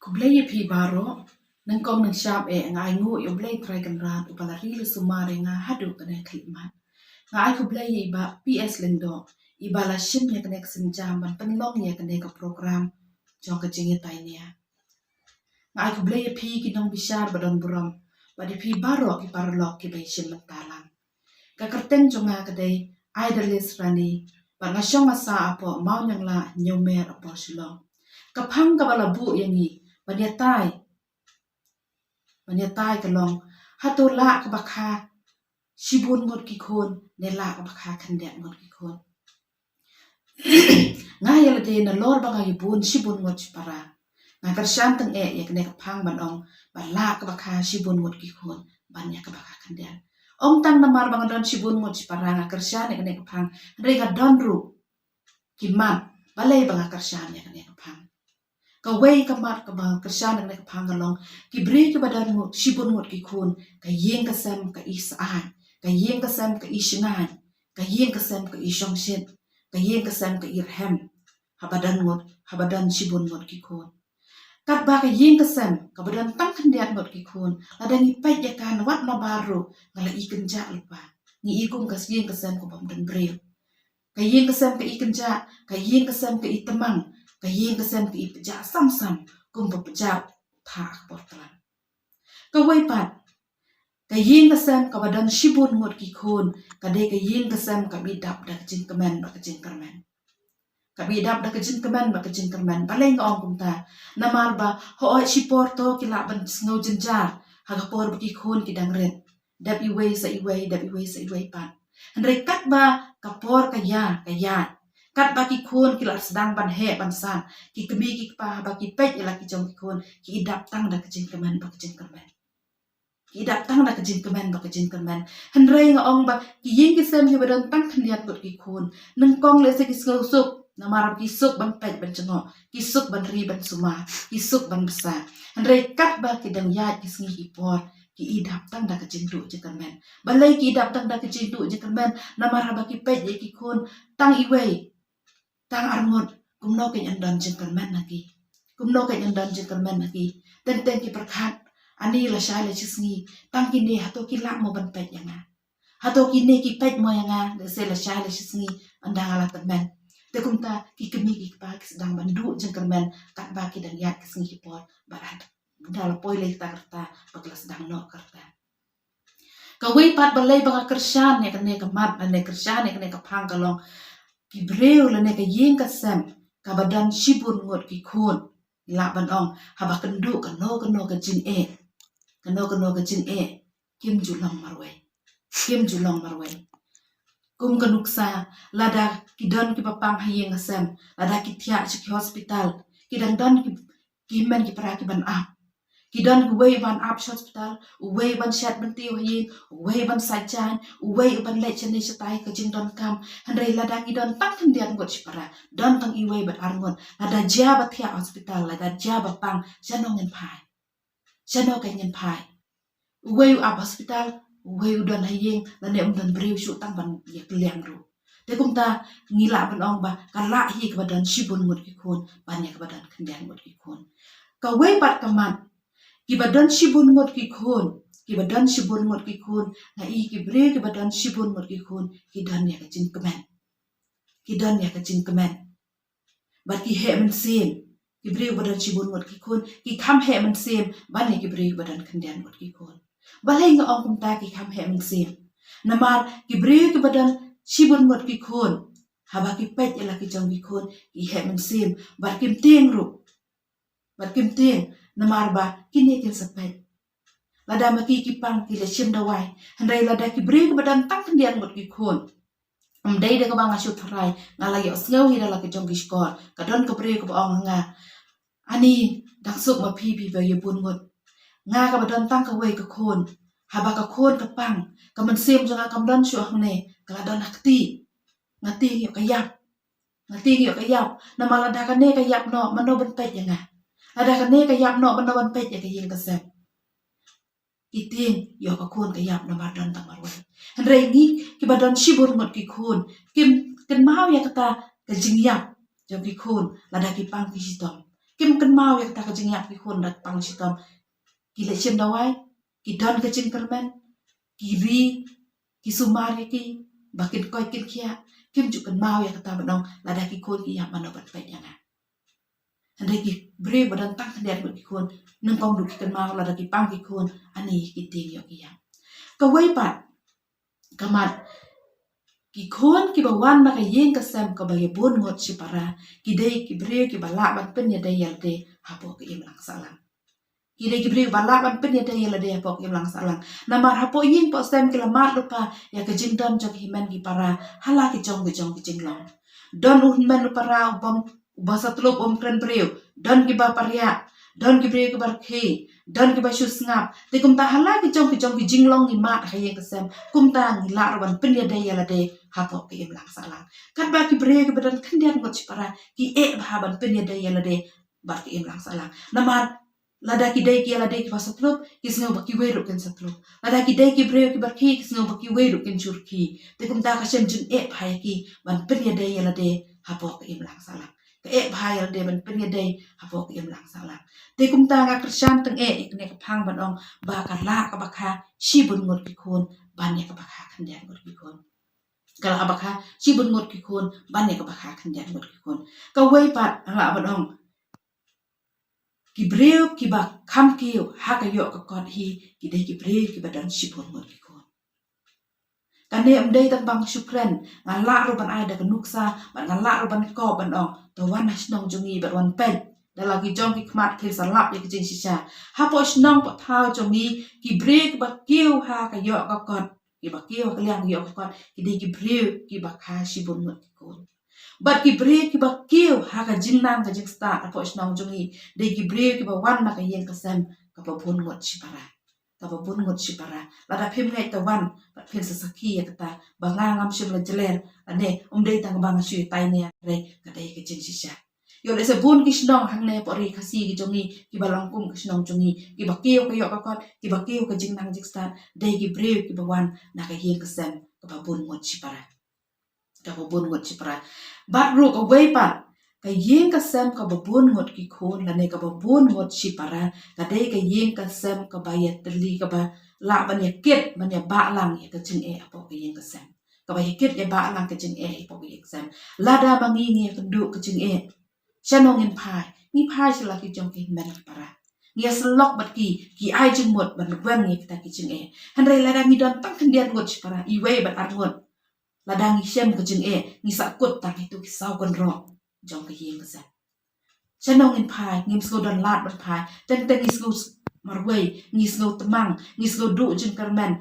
Kublai pi baro nang kong nang syap ngai ngu yo blai try kan rat upalari lu sumare nga hadu kana klimat ngai kublai ba PS lendo ibala shim ya kana senjam ban penlong ya kana ka program jong ka jingi tainia ngai kublai pi ki nong bishar badon buram badi pi baro ki parlok ki bai shim mentalang ka kerten jonga kadai idolis rani ba ngasong asa apo mau nyang la nyomer apo shilong kapang ka bala bu yangi Banyatai kalong hatu la ka bakha shibun ngot ki khon ne la ka bakha khandet ngot ki khon ngai yala de na lor banga yubun shibun ngot para na karshan tang ya kne ka phang ban ong ban la ka bakha shibun ngot ki khon ban ya ka bakha khandet ong tang na mar banga don shibun ngot para na karshan ya kne ka phang re ga don ru ki man balai banga karshan ya kne ka phang ka wei ka mat ka bang kershan nang ka phang kalong ki bri ki badan ngut shibun ngut ki khun ka yeng ka sam ka isaan ka yeng ka sam ka ishngan ka yeng ka sam ka ishong shin ka yeng ka sam ka irham habadan shibun ngut ki khun kat ba ka yeng ka sam ka badan tang khandiat ngut ki khun ladang i pai ya kan wat na baru ngala i kenja lupa ni ikum ka yeng ka sam ko bam dan breu ka yeng ka sam ka ikenja ka yeng ka sam ka itamang ka yeng ka sam ka ipja sam kum pja tha portran ka wai pat ka yeng ka sam ka badan shibun ngot ki khon ka de ka yeng ka sam ka bi dap da jin kamen ba ka jin karmen ka bi dap da ka jin kamen ba ka jin karmen baleng ong kum ta namar ba ho oi shipor to ki la ban snow jin jar ha ka por ki khon ki dang ren dap i wei sa i wei pat andre kat ba ka por ka ya kat ba ki khon ki la sedang ban he ban san ki kemi ki pa ba ki pet ya la ki jong ki khon ki dap tang da ka jin kamen ba ka jin karmen ki dap tang da ka jin kamen ba ka jin karmen andre nga ong ba ki yeng ki sem ki badan tang khniat got ki khon nang kong le se ki snow sup na marap ki suk ban pet ban chengo ki suk ban ri ban suma ki suk ban besa andre kat ba ki dang ya ki sngi ki por ki idap tang da ka jin du je karmen balai ki idap tang da ka jin du je karmen na marap ba ki pet ye ki khon tang i wei tang arngot kumno ke ndan jin karmen naki kumno ke ndan jin karmen naki ten ki perkhat ani la shay la chisngi tang ki ne hato ki la mo ban pet yanga hato ki ne ki pet mo yanga de se la shay la chisngi anda ala karmen te kumta ki kemi ki pa ki sedang ban du jin karmen kat ba ki dan yat ki sngi ki por barat dal poi le ta karta bakla sedang no karta ka wei pat balai banga kershan ne ka ne ka mat ne kershan ne ka phang kalong ki breu la ne ka yeng ka sam ka badan shibun ngot ki khon la ban ong haba kendu ka no ka jin ka jin kim julong marwai kum ka nuksa lada ki don ki papang hayeng sam lada ki thia chi hospital ki dang don ki men ki para ki ban ap ki don ki wei ban ap hospital wei ban shat ban tiu hi wei ban sai chan wei ban le chen ni satai ka jin don kam handai lada ki don tak thin dian got para don tang i wei ban arngon lada ja ba thia hospital lada ja ba pang janong ngen phai wei ap hospital wei don hayeng la ne don breu shu tang ban ye kliang ru te kum ta ngila ban ong ba ka la hi ka badan shibun ngot ki khon ban ya ka badan khandian ngot ki khon ka wei pat ka man ki badan shibun ngot ki khon na i ki bre ki badan shibun ngot ki khon ki dan ya ka jin kamen ba ki he men sem ki bre badan shibun ngot ki khon ki kham he men sem ban ne ki bre badan khandian ngot ki khon balai nga ong kum ta ki kham he men sem namar ki bre ki badan shibun ngot ki khon haba ki pet ya la ki jong ki khon ki he men sem bar kim teng namar ba kini ken sapet lada maki ki pang ki le chim da wai handai lada ki bre ki badan tang khandian ngot ki khon dai de ka bang asu tharai ngala yo sneu hi la ki jong ki skor ka don ka bre ka ong nga ani dak suk ma phi ba ye bun ngot nga ka badan tang ka wei ka khon haba ka khon ka pang ka man sem janga kam don shu hne ka don akti ngati yo ka yap na mala da ka ne ka yap no man no ban pet yanga ada ka ne ka yap no man no ban pet ya ka yeng ka sem iting yo ka khon ka yap na mar don tang marwai andre ni ki badan shibur ngot ki khon kim ken mau ya kata ka jing yap jo ki khon lada ki pang ki sitom kim kan mau yang tak kejeng yak ki kon dak pang sitom ki le chen dawai ki don kejeng kermen ki ri ki sumari ki bakin koi kin kia kim ju kan mau yang kata benong lada ki kon ki yang mana bat pet yang ande ki bre badan tang kan der ki kon nang pong du ki kan mau lada ki pang ki kon ani ki ting yo ki yang ka wai pat kamat ki kon ki bawan na ka yeng ka sem ka baye bon ngot si para ki dei ki bre ki bala ban pen ya dei yal de hapo ki im lang salang ki dei ki bre bala ban pen ya dei yal de hapo ki im lang salang namar hapo yeng po sem ki lamat lupa ya ka jing dam jok himen ki para hala ki jong ki jing long don un men lupa ra bom basa tulop kren breu don ki ba paria don ki bre ki bar khi don ki ba shu ngap te kum ta hala ki jong ki jing long ni mat ha yeng ka sem kum ta ngi la ban pen ya dei yal de hapo ki im lang salang kat ba ki bre ki badan kendian ngot si para ki ba ban pen ya dei yal de bar ki im lang salang namar lada ki dei ki lada ki pasatlup ki sngo ba ki weru ken satlup lada ki dei ki breu ki bar ki sngo ba ki weru ken churki te kum ta ka sem jun bhai ki ban pen ya dei yala de hapo ki im lang salang ka bhai yala de ban pen ya dei hapo ki im lang salang te kum ta ga krisyan teng ikne ka phang ban ong ba ka la ka ba kha shi bun ngot ki khon ban ya ka ba kha khan der ngot ki khon kala ba kha shi bun ngot ki khon ban ya ka ba kha khan der ngot ki khon ka wei pat la ban ong ki breu ki ba kham ki ha ka yo ka kon hi ki dei ki breu ki ba dan shipon ngot ki kon kane am dei tan bang shukran ngala ro ban ai da ka nuksa ban ngala ro ban ko ban ong to wan hasnong jongi ba wan pen da lagi jong ki khmat thil salap ye ki jing sisa ha po snong po thao jongi ki breu ki ba kiu ha ka yo ka kon ki ba kiu ka liang yo ka kon ki dei ki breu ki ba kha shipon ngot ki kon but ki breu ki ba kiu ha ka jing nang ka jing sta a po snong jongi de ki breu ki ba wan na ka yeng ka sem ka ba bun ngot si para ka ba bun ngot si para la da phim ngai ta wan ba phim sa sakhi ya ta ba nga ngam shim la jler ane de tang ba nga shu tai ne re ka dei ka jing si sha yo le se bun ki snong hang ne po ri khasi ki jongi ki ba lang kum ki snong jongi ki ba kiu ka yo ka kon ki ba kiu ka jing nang jing sta de ki breu ki ba wan na ka yeng ka sem ka ba bun ngot si para ka ba bun ngot si para bat ru ka wei pat ka yeng ka sem ka ba bun ngot ki khon la ne ka ba bun ngot si para ka dei ka yeng ka sem ka ba ya tli ka ba la ban ya ket ban ya ba lang ya ka jing apo ka yeng ka sem ka ba ya ket ya ba lang ka jing apo ka yeng sem la da ba ngi ngi ka du ka jing shanong in phai ni phai sala ki jong ki men para ngi slok bat ki ai jing mot ban wen ngi ta ki jing han re la da ngi don tang khandian ngot si para I wei bat ar ngot ladang isem ke jeng ni sakut tak itu kisau kon ro jong ke yeng sa chanong in phai ngim sko don lat ban phai ten ten ngis go marwei ngis go temang ngis go du jeng kermen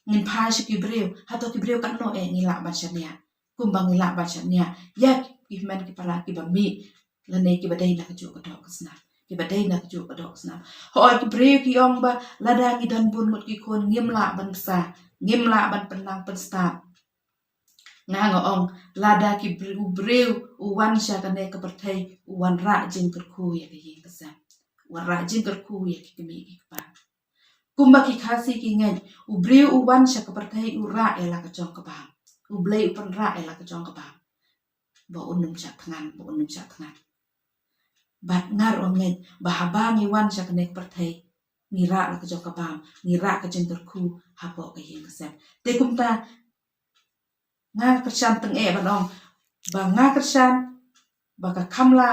ngin phai shi ki breu hato ki breu kan no ngi la ban shania kumbang ngi la ban shania ya ki men ki pala ki ba mi la ne ki ba dei na ka ju ka dok sna ki ba dei na ka ju ka dok sna ho ki breu ki ong ba ladang i dan bun mot ki kon ngim la ban sa ngim la ban penang pen sta nga ong lada ki breu uwan sha ka ne ka perthai uwan ra jing ka khu ya ka yeng ka sa uwan ra jing ka khu ya ki mi ki pa kumba ki khasi ki ngai u breu uwan sha ka perthai u ra ela ka jong ka ba u blei upan ra ela ka jong ka ba bo unum sha thangan bat ngar ong ngai ba haba ngi wan sha ka ne ka perthai ni ra la ka jong ka ba ni ra ka jing ka khu ha bo ka yeng ka sa te kum ta nga kersan teng banong ba nga kersan ba ka kamla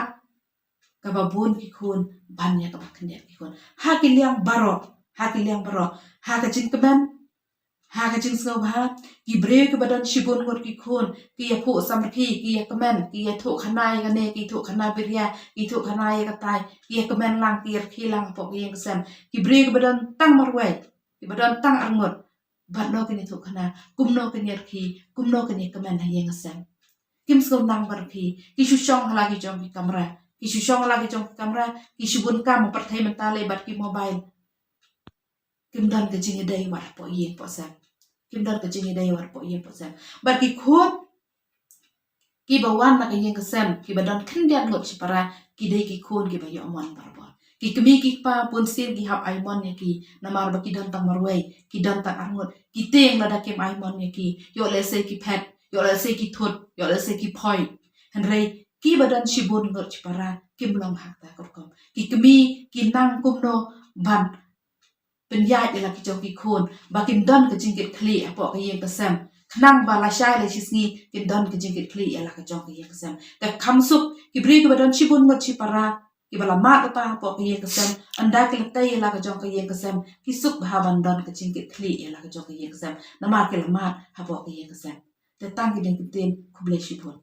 ka ba bun ki khun ban ya ka ba khnde ki khun ha ki liang baro ha ka jing kemen ha ka jing sno ba ki breu ki badan shibun ngot ki khun ki ya phu samthi ki ya kemen ki ya thu khanai ka ne ki thu khana birya ki thu khanai ka tai ki ya kemen lang ki ya khi lang po ki yang sem ki breu ki badan tang marwe ki badan tang angot bat no kini thu khana kum no kini khi kum no kini kamen ha yeng sem kim sko nang bar khi ki shu shong hala ki jong ki kamera ki shu shong hala ki jong ki kamera ki shu bun kam par thai man ta le bat ki mobile kim dan ka jing dai war po yeng po sem kim dan ka jing dai war po yeng po sem bat ki khot ki ba wan na ka yeng ka sem ki ba dan khin diat ngot si para ki dai ki khon ki ba yo mon bar bo ki kemi ki pa pun sil ki hap aimon ya ki namar ba ki dan tang marwei ki dan tang angot ki teng la da kem aimon ya ki yo le se ki pet yo le se ki thut yo le se ki phoi han rei ki badan shibun ngot para kim long hak ta kom ki kemi ki nang kumno banเป็นญาติเวลากิจงกิคนบากินดอนก็จิงกิคลีปอกเยงกะแซมขนังบาลาชายเลยชิสนีกินดอนก็จิงกิคลีเวลากิจงกิเยงกะแซมแต่คำสุกกิบรีกบดอนชิบุนงดชิปารากิบลามาตปาปอกเยงกะแซมอันดากิลเตยเวลากิจงกิเยงกะแซมกิสุกบาบันดอนก็จิงกิคลีเวลากิจงกิเยงกะแซมนามากิลมาฮาปอกเยงกะแซมแต่ตั้งกินกินเต็มคุบเลชิบุน